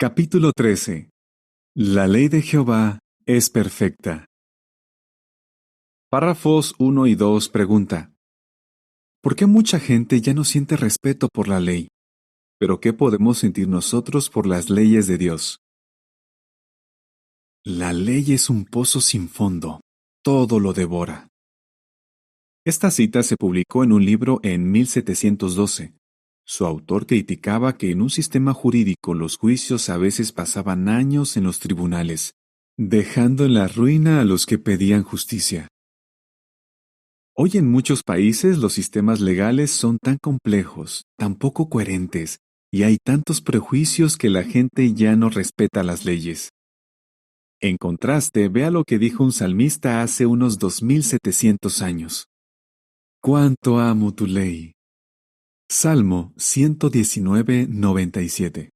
Capítulo 13. La ley de Jehová es perfecta. Párrafos 1 y 2 pregunta: ¿por qué mucha gente ya no siente respeto por la ley? ¿Pero qué podemos sentir nosotros por las leyes de Dios? La ley es un pozo sin fondo. Todo lo devora. Esta cita se publicó en un libro en 1712. Su autor criticaba que en un sistema jurídico los juicios a veces pasaban años en los tribunales, dejando en la ruina a los que pedían justicia. Hoy en muchos países los sistemas legales son tan complejos, tan poco coherentes, y hay tantos prejuicios que la gente ya no respeta las leyes. En contraste, vea lo que dijo un salmista hace unos 2700 años. ¡Cuánto amo tu ley! Salmo 119:97.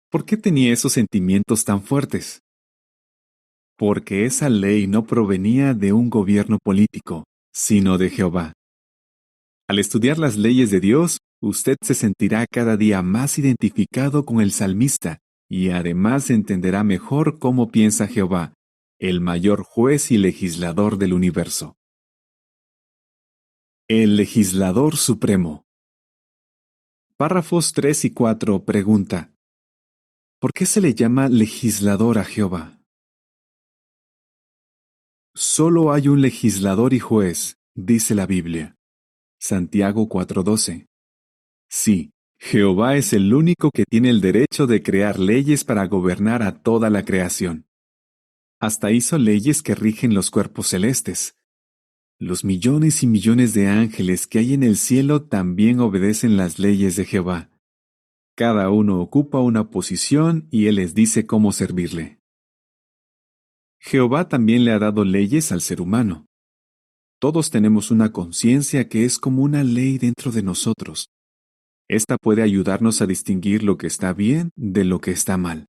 ¿Por qué tenía esos sentimientos tan fuertes? Porque esa ley no provenía de un gobierno político, sino de Jehová. Al estudiar las leyes de Dios, usted se sentirá cada día más identificado con el salmista y además entenderá mejor cómo piensa Jehová, el mayor juez y legislador del universo. El legislador supremo. Párrafos 3 y 4 pregunta: ¿por qué se le llama legislador a Jehová? Solo hay un legislador y juez, dice la Biblia. Santiago 4:12. Sí, Jehová es el único que tiene el derecho de crear leyes para gobernar a toda la creación. Hasta hizo leyes que rigen los cuerpos celestes. Los millones y millones de ángeles que hay en el cielo también obedecen las leyes de Jehová. Cada uno ocupa una posición y Él les dice cómo servirle. Jehová también le ha dado leyes al ser humano. Todos tenemos una conciencia que es como una ley dentro de nosotros. Esta puede ayudarnos a distinguir lo que está bien de lo que está mal.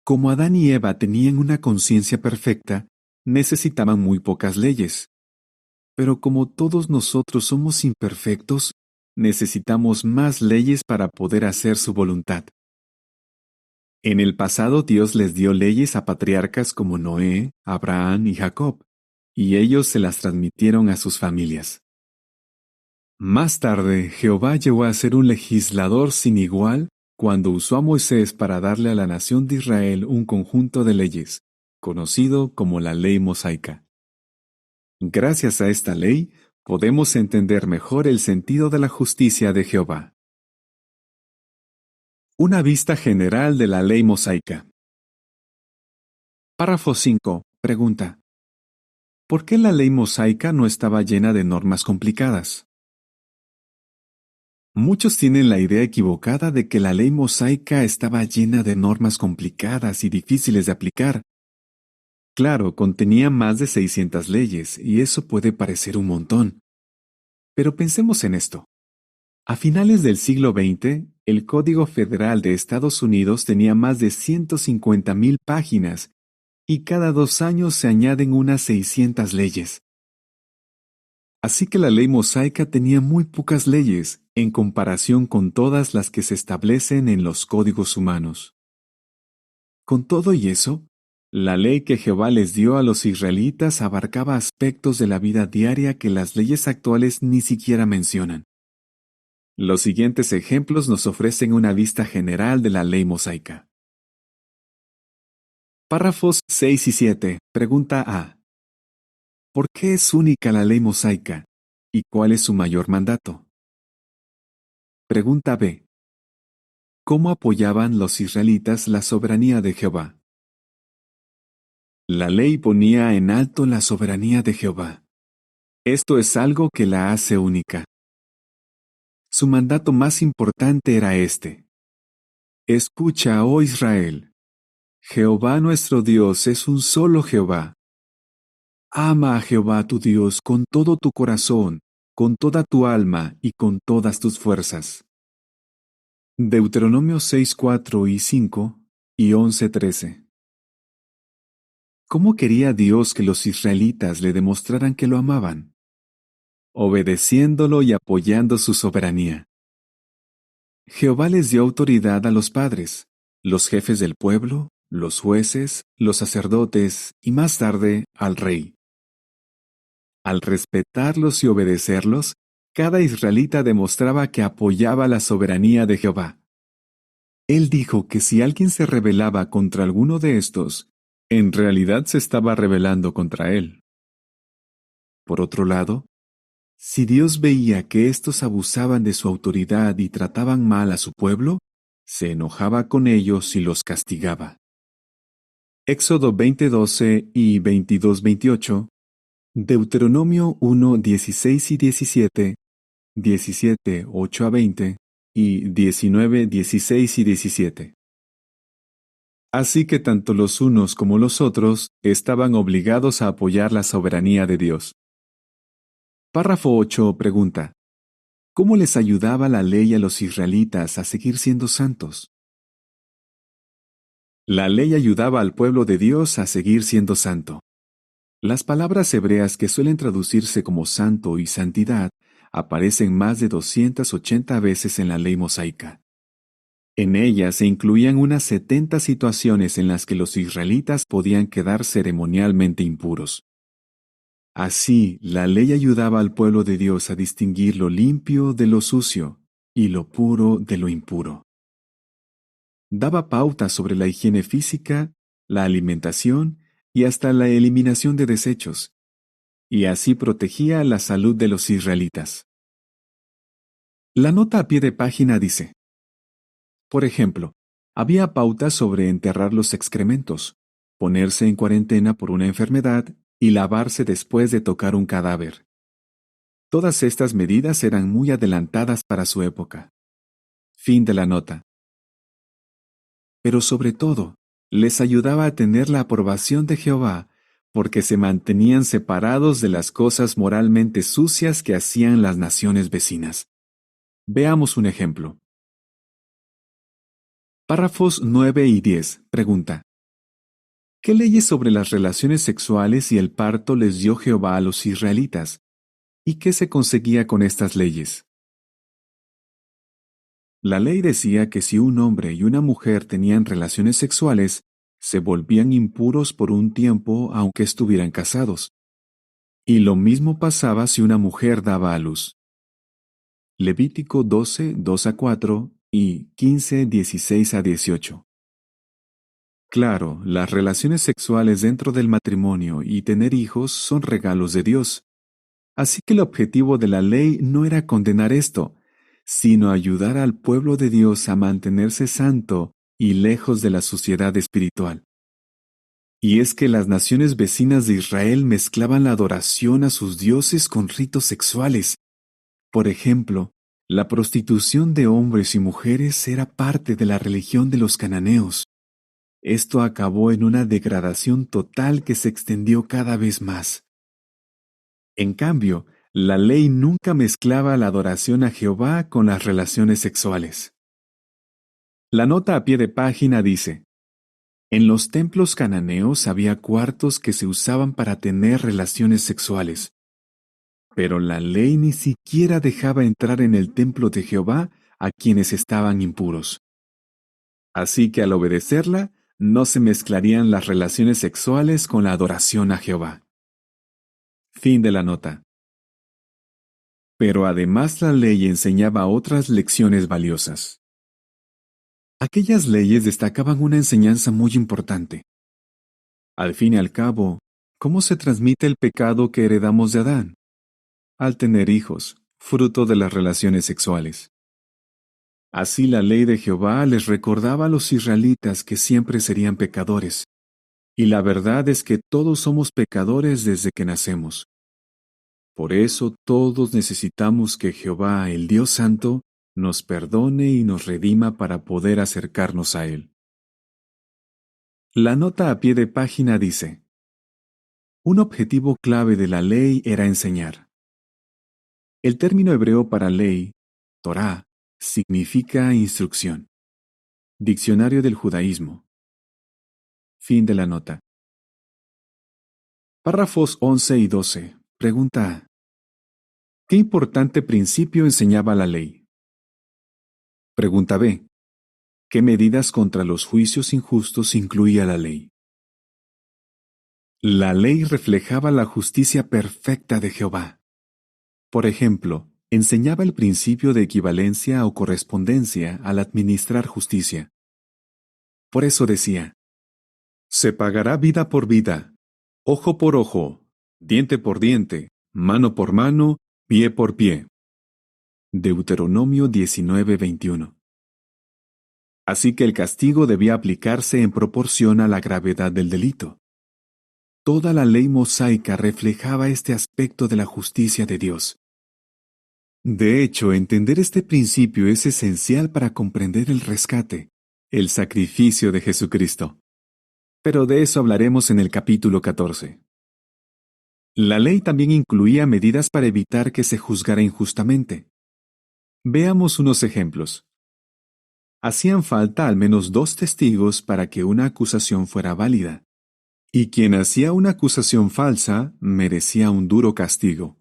Como Adán y Eva tenían una conciencia perfecta, necesitaban muy pocas leyes. Pero como todos nosotros somos imperfectos, necesitamos más leyes para poder hacer su voluntad. En el pasado Dios les dio leyes a patriarcas como Noé, Abraham y Jacob, y ellos se las transmitieron a sus familias. Más tarde, Jehová llegó a ser un legislador sin igual cuando usó a Moisés para darle a la nación de Israel un conjunto de leyes, conocido como la ley mosaica. Gracias a esta ley, podemos entender mejor el sentido de la justicia de Jehová. Una vista general de la ley mosaica. Párrafo 5. Pregunta: ¿por qué la ley mosaica no estaba llena de normas complicadas? Muchos tienen la idea equivocada de que la ley mosaica estaba llena de normas complicadas y difíciles de aplicar. Claro, contenía más de 600 leyes, y eso puede parecer un montón. Pero pensemos en esto. A finales del siglo XX, el Código Federal de Estados Unidos tenía más de 150,000 páginas, y cada 2 años se añaden unas 600 leyes. Así que la ley mosaica tenía muy pocas leyes en comparación con todas las que se establecen en los códigos humanos. Con todo y eso, la ley que Jehová les dio a los israelitas abarcaba aspectos de la vida diaria que las leyes actuales ni siquiera mencionan. Los siguientes ejemplos nos ofrecen una vista general de la ley mosaica. Párrafos 6 y 7. Pregunta A. ¿por qué es única la ley mosaica? ¿Y cuál es su mayor mandato? Pregunta B. ¿cómo apoyaban los israelitas la soberanía de Jehová? La ley ponía en alto la soberanía de Jehová. Esto es algo que la hace única. Su mandato más importante era este: escucha, oh Israel, Jehová nuestro Dios es un solo Jehová. Ama a Jehová tu Dios con todo tu corazón, con toda tu alma y con todas tus fuerzas. Deuteronomio 6:4 y 5 y 11:13. ¿Cómo quería Dios que los israelitas le demostraran que lo amaban? Obedeciéndolo y apoyando su soberanía. Jehová les dio autoridad a los padres, los jefes del pueblo, los jueces, los sacerdotes y más tarde al rey. Al respetarlos y obedecerlos, cada israelita demostraba que apoyaba la soberanía de Jehová. Él dijo que si alguien se rebelaba contra alguno de estos, en realidad se estaba rebelando contra él. Por otro lado, si Dios veía que estos abusaban de su autoridad y trataban mal a su pueblo, se enojaba con ellos y los castigaba. Éxodo 20:12 y 22:28, Deuteronomio 1:16 y 17, 17:8 a 20 y 19:16 y 17. Así que tanto los unos como los otros estaban obligados a apoyar la soberanía de Dios. Párrafo 8 pregunta: ¿cómo les ayudaba la ley a los israelitas a seguir siendo santos? La ley ayudaba al pueblo de Dios a seguir siendo santo. Las palabras hebreas que suelen traducirse como santo y santidad aparecen más de 280 veces en la ley mosaica. En ellas se incluían unas 70 situaciones en las que los israelitas podían quedar ceremonialmente impuros. Así, la ley ayudaba al pueblo de Dios a distinguir lo limpio de lo sucio y lo puro de lo impuro. Daba pautas sobre la higiene física, la alimentación y hasta la eliminación de desechos, y así protegía la salud de los israelitas. La nota a pie de página dice: por ejemplo, había pautas sobre enterrar los excrementos, ponerse en cuarentena por una enfermedad y lavarse después de tocar un cadáver. Todas estas medidas eran muy adelantadas para su época. Fin de la nota. Pero sobre todo, les ayudaba a tener la aprobación de Jehová, porque se mantenían separados de las cosas moralmente sucias que hacían las naciones vecinas. Veamos un ejemplo. Párrafos 9 y 10. Pregunta: ¿qué leyes sobre las relaciones sexuales y el parto les dio Jehová a los israelitas? ¿Y qué se conseguía con estas leyes? La ley decía que si un hombre y una mujer tenían relaciones sexuales, se volvían impuros por un tiempo aunque estuvieran casados. Y lo mismo pasaba si una mujer daba a luz. Levítico 12, 2 a 4 y 15, 16 a 18. Claro, las relaciones sexuales dentro del matrimonio y tener hijos son regalos de Dios. Así que el objetivo de la ley no era condenar esto, sino ayudar al pueblo de Dios a mantenerse santo y lejos de la suciedad espiritual. Y es que las naciones vecinas de Israel mezclaban la adoración a sus dioses con ritos sexuales. Por ejemplo, la prostitución de hombres y mujeres era parte de la religión de los cananeos. Esto acabó en una degradación total que se extendió cada vez más. En cambio, la ley nunca mezclaba la adoración a Jehová con las relaciones sexuales. La nota a pie de página dice: en los templos cananeos había cuartos que se usaban para tener relaciones sexuales, pero la ley ni siquiera dejaba entrar en el templo de Jehová a quienes estaban impuros. Así que al obedecerla, no se mezclarían las relaciones sexuales con la adoración a Jehová. Fin de la nota. Pero además la ley enseñaba otras lecciones valiosas. Aquellas leyes destacaban una enseñanza muy importante. Al fin y al cabo, ¿cómo se transmite el pecado que heredamos de Adán? Al tener hijos, fruto de las relaciones sexuales. Así la ley de Jehová les recordaba a los israelitas que siempre serían pecadores. Y la verdad es que todos somos pecadores desde que nacemos. Por eso todos necesitamos que Jehová, el Dios Santo, nos perdone y nos redima para poder acercarnos a Él. La nota a pie de página dice: un objetivo clave de la ley era enseñar. El término hebreo para ley, Torá, significa instrucción. Diccionario del Judaísmo. Fin de la nota. Párrafos 11 y 12. Pregunta: ¿qué importante principio enseñaba la ley? Pregunta B. ¿Qué medidas contra los juicios injustos incluía la ley? La ley reflejaba la justicia perfecta de Jehová. Por ejemplo, enseñaba el principio de equivalencia o correspondencia al administrar justicia. Por eso decía, se pagará vida por vida, ojo por ojo, diente por diente, mano por mano, pie por pie. Deuteronomio 19:21. Así que el castigo debía aplicarse en proporción a la gravedad del delito. Toda la ley mosaica reflejaba este aspecto de la justicia de Dios. De hecho, entender este principio es esencial para comprender el rescate, el sacrificio de Jesucristo. Pero de eso hablaremos en el capítulo 14. La ley también incluía medidas para evitar que se juzgara injustamente. Veamos unos ejemplos. Hacían falta al menos 2 testigos para que una acusación fuera válida. Y quien hacía una acusación falsa merecía un duro castigo.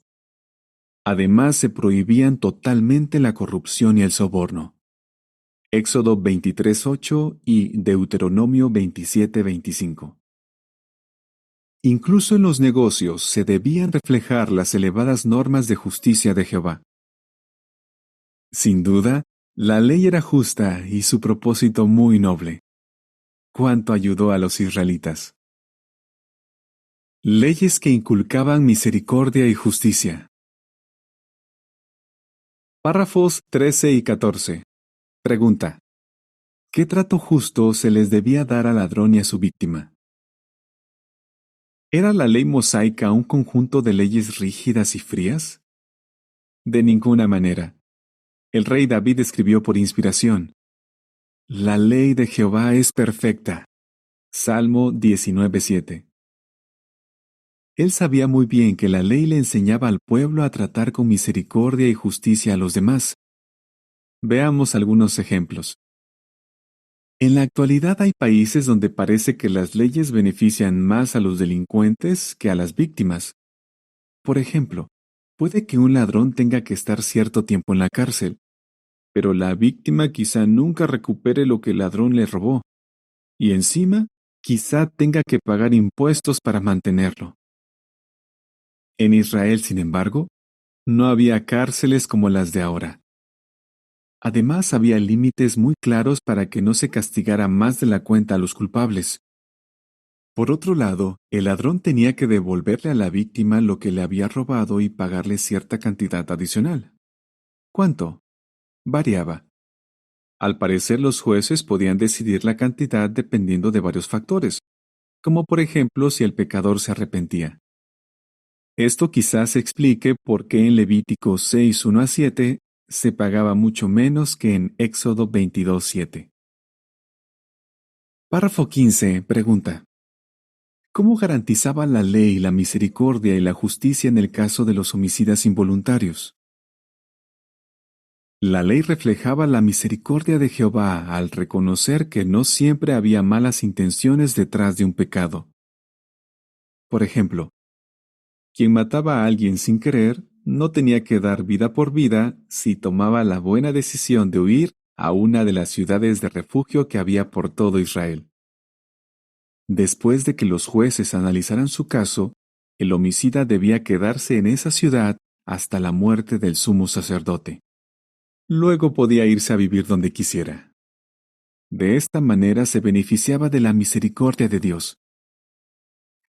Además, se prohibían totalmente la corrupción y el soborno. Éxodo 23:8 y Deuteronomio 27:25. Incluso en los negocios se debían reflejar las elevadas normas de justicia de Jehová. Sin duda, la ley era justa y su propósito muy noble. ¿Cuánto ayudó a los israelitas? Leyes que inculcaban misericordia y justicia. Párrafos 13 y 14. Pregunta. ¿Qué trato justo se les debía dar al ladrón y a su víctima? ¿Era la ley mosaica un conjunto de leyes rígidas y frías? De ninguna manera. El rey David escribió por inspiración: La ley de Jehová es perfecta. Salmo 19:7. Él sabía muy bien que la ley le enseñaba al pueblo a tratar con misericordia y justicia a los demás. Veamos algunos ejemplos. En la actualidad hay países donde parece que las leyes benefician más a los delincuentes que a las víctimas. Por ejemplo, puede que un ladrón tenga que estar cierto tiempo en la cárcel, pero la víctima quizá nunca recupere lo que el ladrón le robó, y encima, quizá tenga que pagar impuestos para mantenerlo. En Israel, sin embargo, no había cárceles como las de ahora. Además, había límites muy claros para que no se castigara más de la cuenta a los culpables. Por otro lado, el ladrón tenía que devolverle a la víctima lo que le había robado y pagarle cierta cantidad adicional. ¿Cuánto? Variaba. Al parecer, los jueces podían decidir la cantidad dependiendo de varios factores, como por ejemplo si el pecador se arrepentía. Esto quizás explique por qué en Levítico 6:1-7 se pagaba mucho menos que en Éxodo 22:7. Párrafo 15. Pregunta. ¿Cómo garantizaba la ley la misericordia y la justicia en el caso de los homicidas involuntarios? La ley reflejaba la misericordia de Jehová al reconocer que no siempre había malas intenciones detrás de un pecado. Por ejemplo, quien mataba a alguien sin querer no tenía que dar vida por vida si tomaba la buena decisión de huir a una de las ciudades de refugio que había por todo Israel. Después de que los jueces analizaran su caso, el homicida debía quedarse en esa ciudad hasta la muerte del sumo sacerdote. Luego podía irse a vivir donde quisiera. De esta manera se beneficiaba de la misericordia de Dios.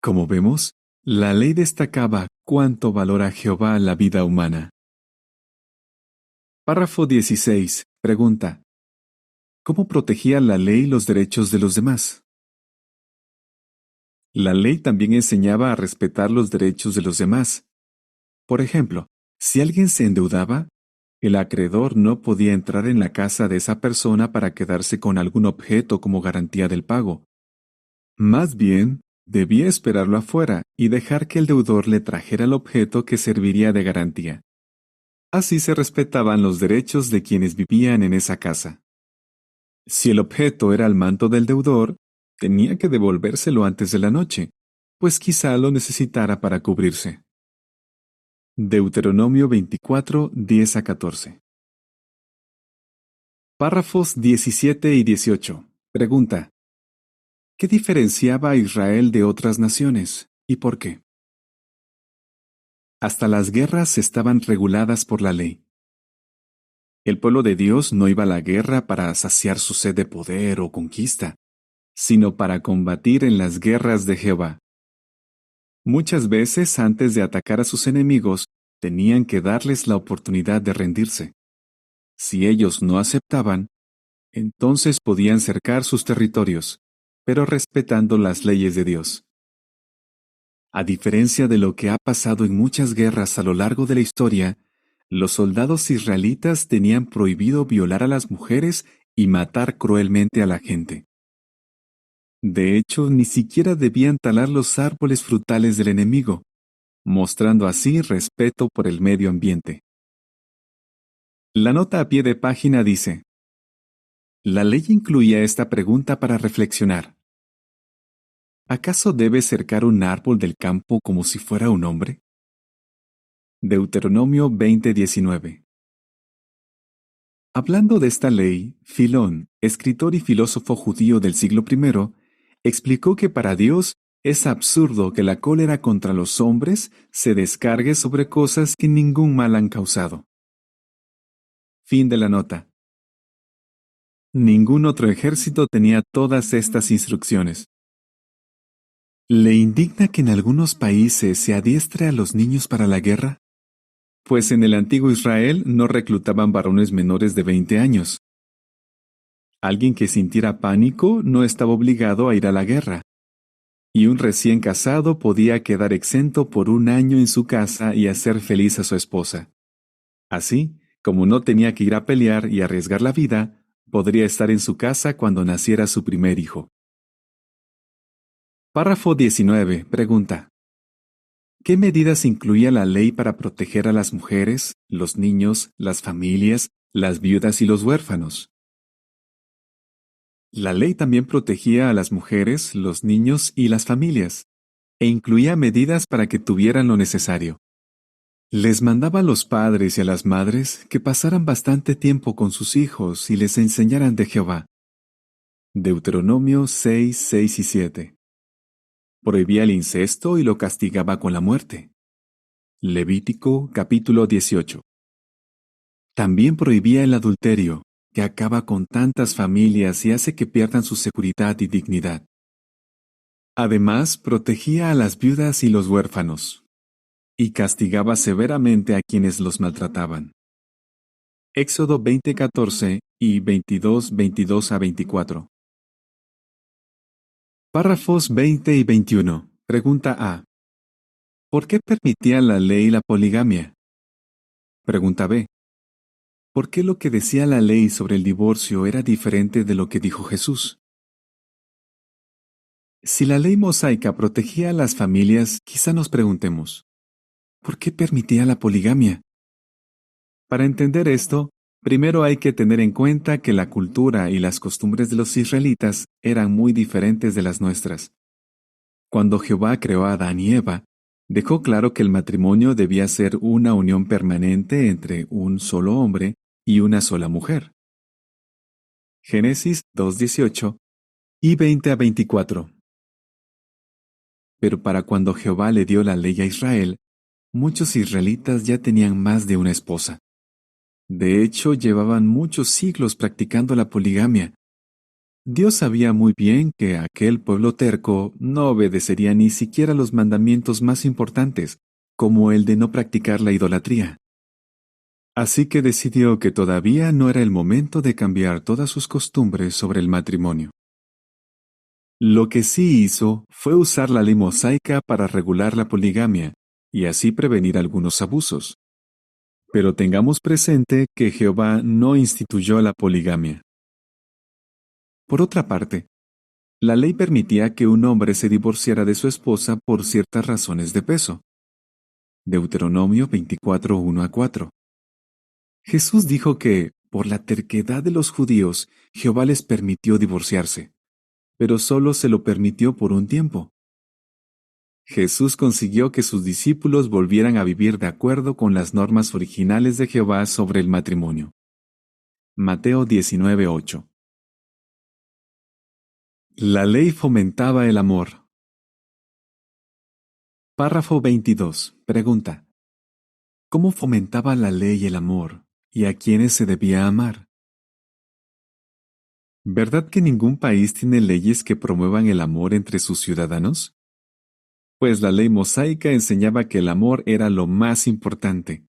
Como vemos, la ley destacaba cuánto valora Jehová la vida humana. Párrafo 16. Pregunta. ¿Cómo protegía la ley los derechos de los demás? La ley también enseñaba a respetar los derechos de los demás. Por ejemplo, si alguien se endeudaba, el acreedor no podía entrar en la casa de esa persona para quedarse con algún objeto como garantía del pago. Más bien, debía esperarlo afuera y dejar que el deudor le trajera el objeto que serviría de garantía. Así se respetaban los derechos de quienes vivían en esa casa. Si el objeto era el manto del deudor, tenía que devolvérselo antes de la noche, pues quizá lo necesitara para cubrirse. Deuteronomio 24, 10-14. Párrafos 17 y 18. Pregunta: ¿qué diferenciaba a Israel de otras naciones y por qué? Hasta las guerras estaban reguladas por la ley. El pueblo de Dios no iba a la guerra para saciar su sed de poder o conquista, sino para combatir en las guerras de Jehová. Muchas veces, antes de atacar a sus enemigos, tenían que darles la oportunidad de rendirse. Si ellos no aceptaban, entonces podían cercar sus territorios, pero respetando las leyes de Dios. A diferencia de lo que ha pasado en muchas guerras a lo largo de la historia, los soldados israelitas tenían prohibido violar a las mujeres y matar cruelmente a la gente. De hecho, ni siquiera debían talar los árboles frutales del enemigo, mostrando así respeto por el medio ambiente. La nota a pie de página dice: la ley incluía esta pregunta para reflexionar. ¿Acaso debes cercar un árbol del campo como si fuera un hombre? Deuteronomio 20:19. Hablando de esta ley, Filón, escritor y filósofo judío del siglo I, explicó que para Dios es absurdo que la cólera contra los hombres se descargue sobre cosas que ningún mal han causado. Fin de la nota. Ningún otro ejército tenía todas estas instrucciones. ¿Le indigna que en algunos países se adiestre a los niños para la guerra? Pues en el antiguo Israel no reclutaban varones menores de 20 años. Alguien que sintiera pánico no estaba obligado a ir a la guerra, y un recién casado podía quedar exento por un año en su casa y hacer feliz a su esposa. Así, como no tenía que ir a pelear y arriesgar la vida, podría estar en su casa cuando naciera su primer hijo. Párrafo 19. Pregunta: ¿qué medidas incluía la ley para proteger a las mujeres, los niños, las familias, las viudas y los huérfanos? La ley también protegía a las mujeres, los niños y las familias, e incluía medidas para que tuvieran lo necesario. Les mandaba a los padres y a las madres que pasaran bastante tiempo con sus hijos y les enseñaran de Jehová. Deuteronomio 6, 6 y 7. Prohibía el incesto y lo castigaba con la muerte. Levítico capítulo 18. También prohibía el adulterio, que acaba con tantas familias y hace que pierdan su seguridad y dignidad. Además, protegía a las viudas y los huérfanos, y castigaba severamente a quienes los maltrataban. Éxodo 20:14 y 22:22 a 24. Párrafos 20 y 21. Pregunta A. ¿Por qué permitía la ley la poligamia? Pregunta B. ¿Por qué lo que decía la ley sobre el divorcio era diferente de lo que dijo Jesús? Si la ley mosaica protegía a las familias, quizá nos preguntemos, ¿por qué permitía la poligamia? Para entender esto, primero hay que tener en cuenta que la cultura y las costumbres de los israelitas eran muy diferentes de las nuestras. Cuando Jehová creó a Adán y Eva, dejó claro que el matrimonio debía ser una unión permanente entre un solo hombre y una sola mujer. Génesis 2:18 y 20 a 24. Pero para cuando Jehová le dio la ley a Israel, muchos israelitas ya tenían más de una esposa. De hecho, llevaban muchos siglos practicando la poligamia. Dios sabía muy bien que aquel pueblo terco no obedecería ni siquiera los mandamientos más importantes, como el de no practicar la idolatría. Así que decidió que todavía no era el momento de cambiar todas sus costumbres sobre el matrimonio. Lo que sí hizo fue usar la ley mosaica para regular la poligamia y así prevenir algunos abusos. Pero tengamos presente que Jehová no instituyó la poligamia. Por otra parte, la ley permitía que un hombre se divorciara de su esposa por ciertas razones de peso. Deuteronomio 24, 1 a 4. Jesús dijo que, por la terquedad de los judíos, Jehová les permitió divorciarse, pero solo se lo permitió por un tiempo. Jesús consiguió que sus discípulos volvieran a vivir de acuerdo con las normas originales de Jehová sobre el matrimonio. Mateo 19:8. La ley fomentaba el amor. Párrafo 22. Pregunta: ¿cómo fomentaba la ley el amor y a quiénes se debía amar? ¿Verdad que ningún país tiene leyes que promuevan el amor entre sus ciudadanos? Pues la ley mosaica enseñaba que el amor era lo más importante.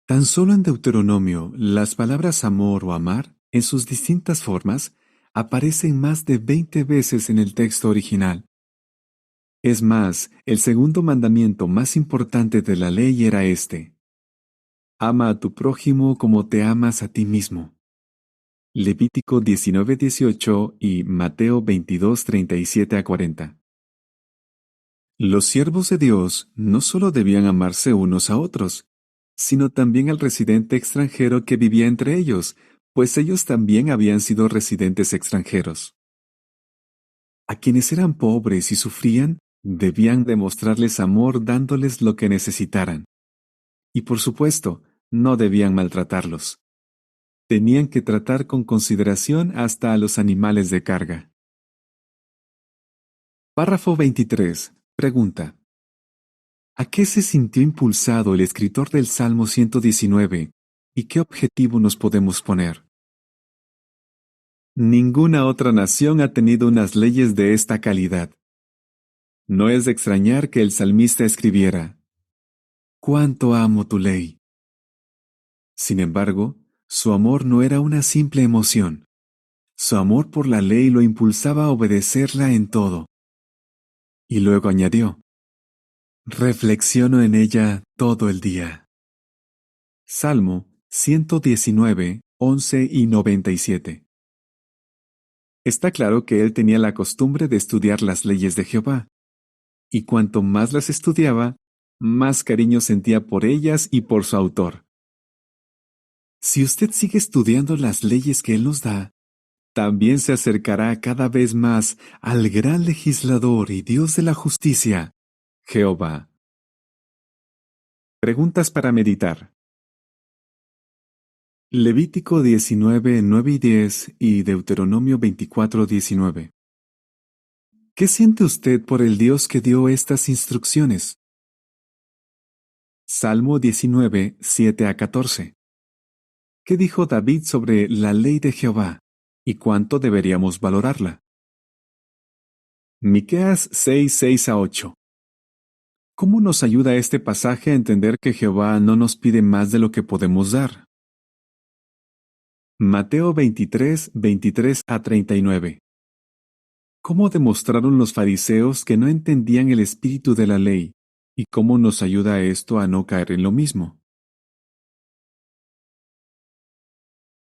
Tan solo en Deuteronomio, las palabras amor o amar, en sus distintas formas, aparecen más de 20 veces en el texto original. Es más, el segundo mandamiento más importante de la ley era este: ama a tu prójimo como te amas a ti mismo. Levítico 19:18 y Mateo 22:37-40. Los siervos de Dios no solo debían amarse unos a otros, sino también al residente extranjero que vivía entre ellos, pues ellos también habían sido residentes extranjeros. A quienes eran pobres y sufrían, debían demostrarles amor dándoles lo que necesitaran. Y por supuesto, no debían maltratarlos. Tenían que tratar con consideración hasta a los animales de carga. Párrafo 23. Pregunta: ¿a qué se sintió impulsado el escritor del Salmo 119 y qué objetivo nos podemos poner? Ninguna otra nación ha tenido unas leyes de esta calidad. No es de extrañar que el salmista escribiera: «Cuánto amo tu ley». Sin embargo, su amor no era una simple emoción. Su amor por la ley lo impulsaba a obedecerla en todo. Y luego añadió: «Reflexiono en ella todo el día». Salmo 119, 11 y 97. Está claro que él tenía la costumbre de estudiar las leyes de Jehová, y cuanto más las estudiaba, más cariño sentía por ellas y por su autor. Si usted sigue estudiando las leyes que él nos da, también se acercará cada vez más al gran legislador y Dios de la justicia, Jehová. Preguntas para meditar. Levítico 19, 9 y 10 y Deuteronomio 24, 19. ¿Qué siente usted por el Dios que dio estas instrucciones? Salmo 19, 7-14. ¿Qué dijo David sobre la ley de Jehová y cuánto deberíamos valorarla? Miqueas 6, 6-8. ¿Cómo nos ayuda este pasaje a entender que Jehová no nos pide más de lo que podemos dar? Mateo 23, 23-39. ¿Cómo demostraron los fariseos que no entendían el espíritu de la ley y cómo nos ayuda esto a no caer en lo mismo?